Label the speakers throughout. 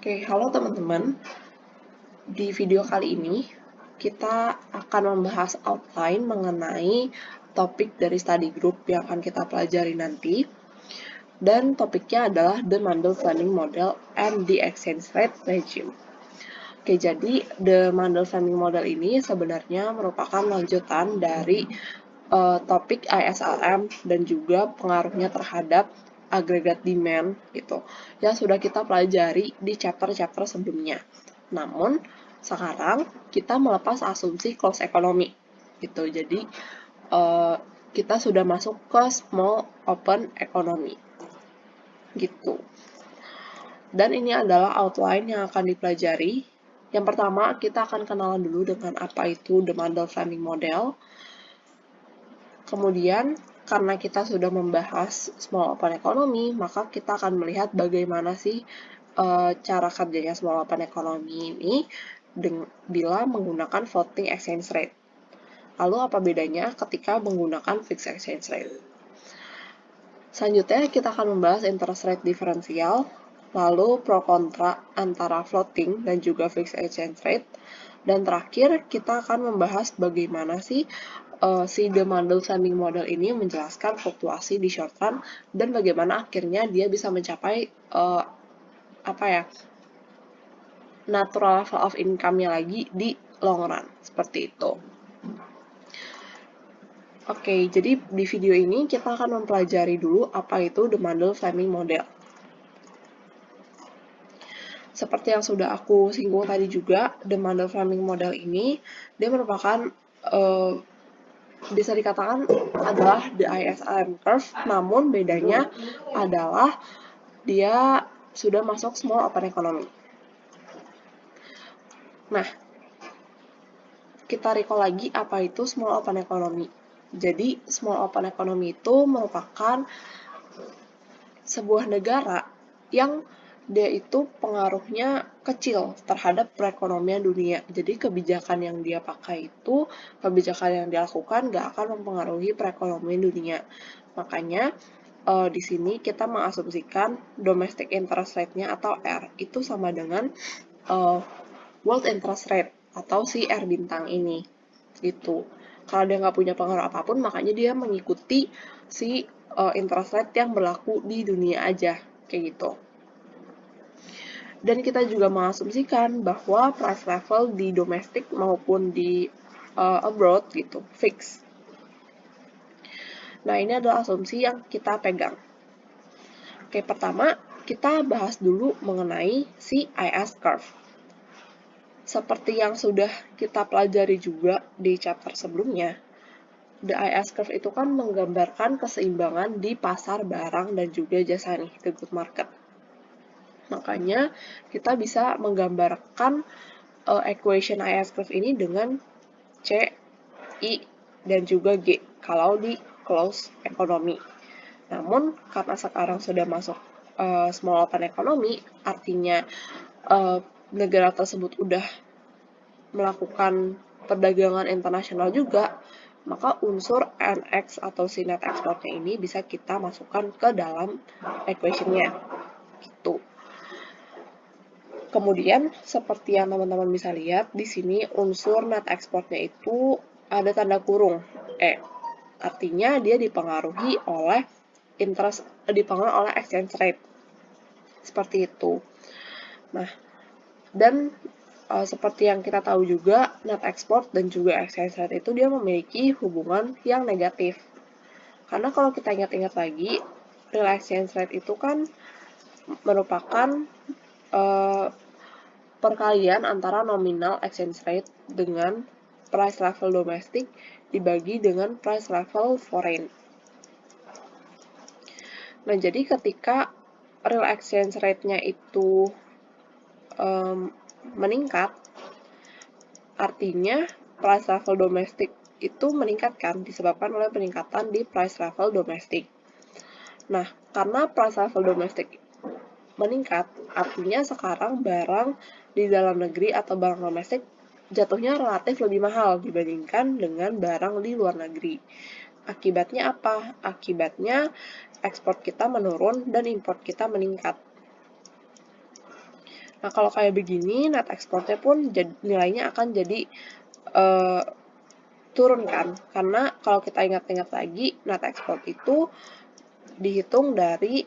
Speaker 1: Oke, halo teman-teman. Di video kali ini, kita akan membahas outline mengenai topik dari study group yang akan kita pelajari nanti. Dan topiknya adalah the Mundell Fleming Model and the Exchange Rate Regime. Oke, jadi the Mundell Fleming Model ini sebenarnya merupakan lanjutan dari topik ISRM dan juga pengaruhnya terhadap agregat demand gitu yang sudah kita pelajari di chapter-chapter sebelumnya. Namun sekarang kita melepas asumsi closed economy gitu. Jadi kita sudah masuk ke small open economy gitu. Dan ini adalah outline yang akan dipelajari. Yang pertama, kita akan kenalan dulu dengan apa itu the Mundell Fleming Model. Kemudian, karena kita sudah membahas small open economy, maka kita akan melihat bagaimana sih cara kerjanya small open economy ini bila menggunakan floating exchange rate. Lalu apa bedanya ketika menggunakan fixed exchange rate? Selanjutnya kita akan membahas interest rate diferensial, lalu pro kontra antara floating dan juga fixed exchange rate, dan terakhir kita akan membahas bagaimana sih si the Mundell Fleming Model ini menjelaskan fluktuasi di short run dan bagaimana akhirnya dia bisa mencapai natural level of income-nya lagi di long run seperti itu. Oke, jadi di video ini kita akan mempelajari dulu apa itu the Mundell Fleming Model. Seperti yang sudah aku singgung tadi juga, the Mundell Fleming Model ini dia merupakan bisa dikatakan adalah the ISRM curve, namun bedanya adalah dia sudah masuk small open economy. Nah, kita recall lagi apa itu small open economy. Jadi, small open economy itu merupakan sebuah negara yang dia itu pengaruhnya kecil terhadap perekonomian dunia. Jadi kebijakan yang dia pakai itu, kebijakan yang dia lakukan nggak akan mempengaruhi perekonomian dunia. Makanya di sini kita mengasumsikan domestic interest rate-nya atau R itu sama dengan world interest rate atau si R bintang ini. Gitu. Kalau dia nggak punya pengaruh apapun, makanya dia mengikuti si interest rate yang berlaku di dunia aja, kayak gitu. Dan kita juga mengasumsikan bahwa price level di domestik maupun di abroad gitu, fix. Nah, ini adalah asumsi yang kita pegang. Oke, pertama kita bahas dulu mengenai si IS curve. Seperti yang sudah kita pelajari juga di chapter sebelumnya, the IS curve itu kan menggambarkan keseimbangan di pasar barang dan juga jasa nih, the good market. Makanya kita bisa menggambarkan equation IS curve ini dengan C, I, dan juga G kalau di closed economy. Namun karena sekarang sudah masuk small open economy, artinya negara tersebut udah melakukan perdagangan internasional juga, maka unsur NX atau si net exportnya ini bisa kita masukkan ke dalam equation-nya. Gitu. Kemudian, seperti yang teman-teman bisa lihat, di sini unsur net exportnya itu ada tanda kurung E. Artinya dia dipengaruhi oleh exchange rate. Seperti itu. Nah, dan seperti yang kita tahu juga, net export dan juga exchange rate itu dia memiliki hubungan yang negatif. Karena kalau kita ingat-ingat lagi, real exchange rate itu kan merupakan perkalian antara nominal exchange rate dengan price level domestik dibagi dengan price level foreign. Nah, jadi ketika real exchange rate-nya itu meningkat, artinya price level domestik itu meningkatkan disebabkan oleh peningkatan di price level domestik. Nah, karena price level domestik meningkat, artinya sekarang barang di dalam negeri atau barang domestik jatuhnya relatif lebih mahal dibandingkan dengan barang di luar negeri. Akibatnya apa? Akibatnya ekspor kita menurun dan import kita meningkat. Nah, kalau kayak begini, net exportnya pun nilainya akan jadi turun kan, karena kalau kita ingat-ingat lagi, net export itu dihitung dari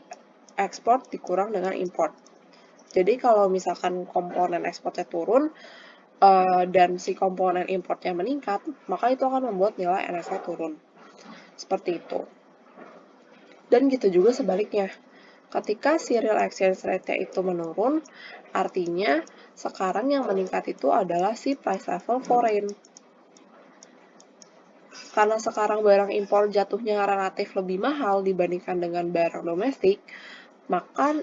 Speaker 1: ekspor dikurang dengan import. Jadi kalau misalkan komponen ekspornya turun, dan si komponen importnya meningkat, maka itu akan membuat nilai NX-nya turun. Seperti itu. Dan gitu juga sebaliknya. Ketika si real exchange rate-nya itu menurun, artinya sekarang yang meningkat itu adalah si price level foreign. Karena sekarang barang impor jatuhnya relatif lebih mahal dibandingkan dengan barang domestik, maka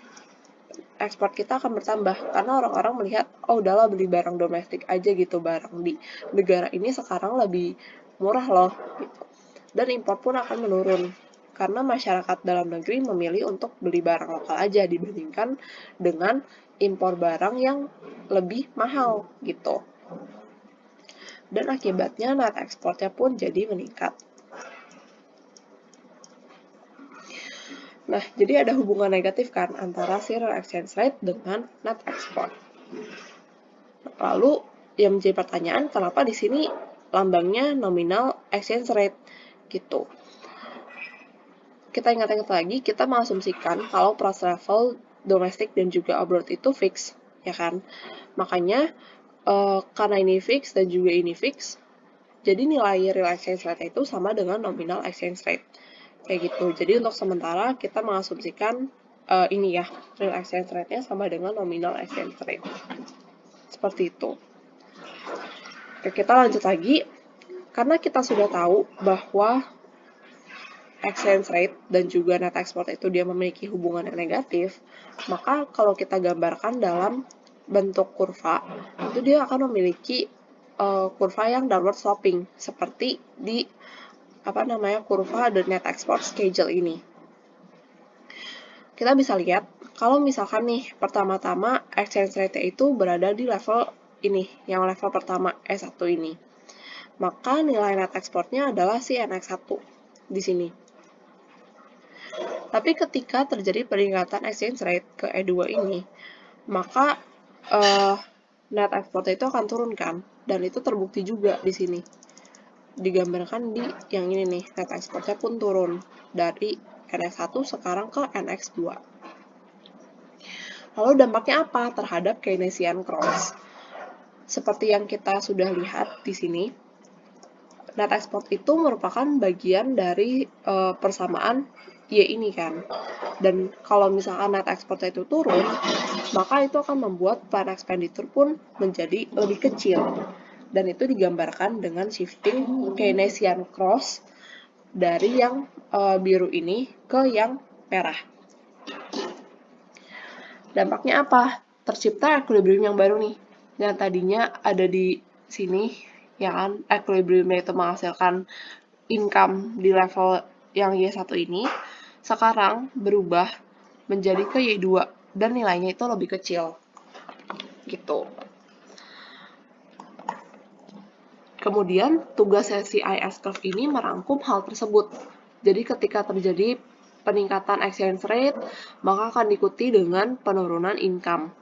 Speaker 1: ekspor kita akan bertambah. Karena orang-orang melihat, oh udahlah beli barang domestik aja gitu, barang di negara ini sekarang lebih murah loh. Gitu. Dan impor pun akan menurun. Karena masyarakat dalam negeri memilih untuk beli barang lokal aja dibandingkan dengan impor barang yang lebih mahal gitu. Dan akibatnya net ekspornya pun jadi meningkat. Nah, jadi ada hubungan negatif kan antara si real exchange rate dengan net export. Lalu yang menjadi pertanyaan, kenapa di sini lambangnya nominal exchange rate gitu. Kita ingat-ingat lagi, kita mengasumsikan kalau price level domestik dan juga abroad itu fix, ya kan? Makanya, karena ini fix dan juga ini fix, jadi nilai real exchange rate itu sama dengan nominal exchange rate. Kayak gitu. Jadi untuk sementara kita mengasumsikan ini ya, real exchange rate-nya sama dengan nominal exchange rate. Seperti itu. Oke, kita lanjut lagi. Karena kita sudah tahu bahwa exchange rate dan juga net export itu dia memiliki hubungan yang negatif, maka kalau kita gambarkan dalam bentuk kurva, itu dia akan memiliki kurva yang downward sloping seperti di kurva the net export schedule ini. Kita bisa lihat kalau misalkan nih pertama-tama exchange rate itu berada di level ini, yang level pertama E1 ini. Maka nilai net exportnya adalah si NX1 di sini. Tapi ketika terjadi peningkatan exchange rate ke E2 ini, maka net exportnya itu akan turun kan, dan itu terbukti juga di sini. Digambarkan di yang ini nih, net exportnya pun turun dari NX1 sekarang ke NX2. Lalu dampaknya apa terhadap Keynesian cross? Seperti yang kita sudah lihat di sini, net export itu merupakan bagian dari persamaan Y ini kan. Dan kalau misalkan net exportnya itu turun, maka itu akan membuat plan expenditure pun menjadi lebih kecil. Dan itu digambarkan dengan shifting Keynesian cross dari yang biru ini ke yang merah. Dampaknya apa? Tercipta equilibrium yang baru nih. Yang tadinya ada di sini, ya kan, equilibriumnya itu menghasilkan income di level yang Y1 ini, sekarang berubah menjadi ke Y2 dan nilainya itu lebih kecil. Gitu. Kemudian tugas si IS curve ini merangkum hal tersebut. Jadi ketika terjadi peningkatan exchange rate, maka akan diikuti dengan penurunan income.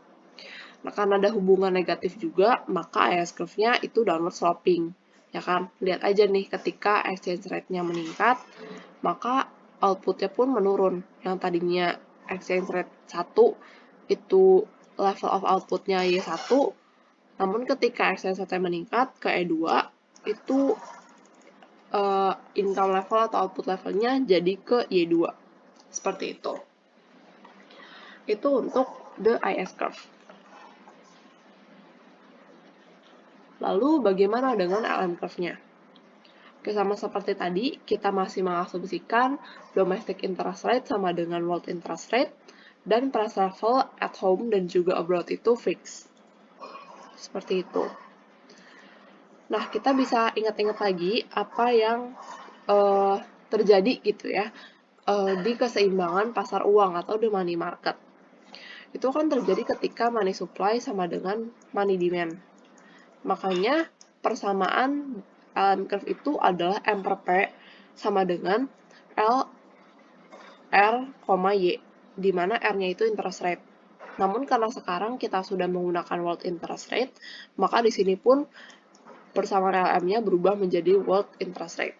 Speaker 1: Nah, karena ada hubungan negatif juga, maka IS curve-nya itu downward sloping. Ya kan? Lihat aja nih, ketika exchange rate-nya meningkat, maka output-nya pun menurun. Yang tadinya exchange rate 1 itu level of output-nya Y1, namun ketika exchange rate-nya meningkat ke E2, itu income level atau output levelnya jadi ke Y2. Seperti itu. Itu untuk the IS curve. Lalu bagaimana dengan LM curve-nya? Oke, sama seperti tadi, kita masih mengasumsikan domestic interest rate sama dengan world interest rate, dan price level at home dan juga abroad itu fix. Seperti itu. Nah, kita bisa ingat-ingat lagi apa yang terjadi gitu ya di keseimbangan pasar uang atau the money market. Itu kan terjadi ketika money supply sama dengan money demand. Makanya persamaan LM curve itu adalah M per P sama dengan L, R, Y, di mana R-nya itu interest rate. Namun karena sekarang kita sudah menggunakan world interest rate, maka di sini pun persamaan LM-nya berubah menjadi world interest rate.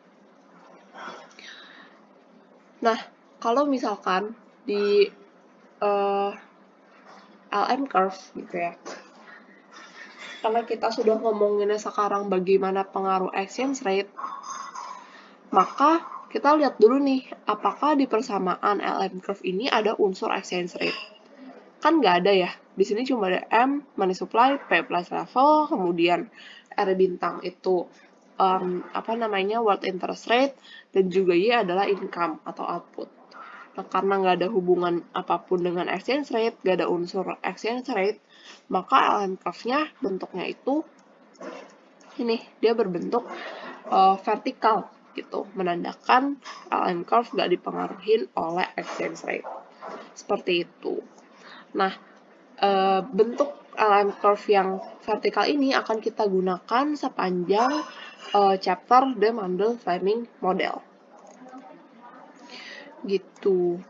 Speaker 1: Nah, kalau misalkan di LM curve gitu ya, karena kita sudah ngomonginnya sekarang bagaimana pengaruh exchange rate, maka kita lihat dulu nih, apakah di persamaan LM curve ini ada unsur exchange rate. Kan nggak ada ya, di sini cuma ada M, money supply, P plus level, kemudian R bintang itu world interest rate, dan juga Y adalah income atau output. Nah, karena nggak ada hubungan apapun dengan exchange rate, nggak ada unsur exchange rate, maka LM curve-nya bentuknya itu ini, dia berbentuk vertikal gitu, menandakan LM curve nggak dipengaruhi oleh exchange rate. Seperti itu. Nah, bentuk LM curve yang vertikal ini akan kita gunakan sepanjang chapter The Mundell-Fleming Model. Gitu.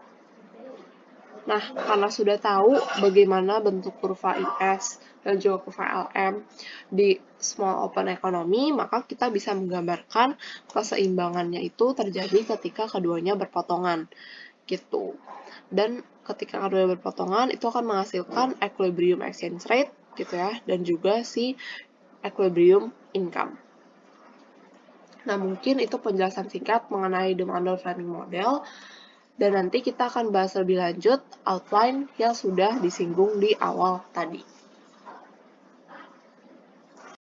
Speaker 1: Nah, karena sudah tahu bagaimana bentuk kurva IS dan juga kurva LM di small open economy, maka kita bisa menggambarkan keseimbangannya itu terjadi ketika keduanya berpotongan. Gitu. Dan ketika keduanya berpotongan, itu akan menghasilkan equilibrium exchange rate, gitu ya, dan juga si equilibrium income. Nah, mungkin itu penjelasan singkat mengenai the Mundell-Fleming Model. Dan nanti kita akan bahas lebih lanjut outline yang sudah disinggung di awal tadi.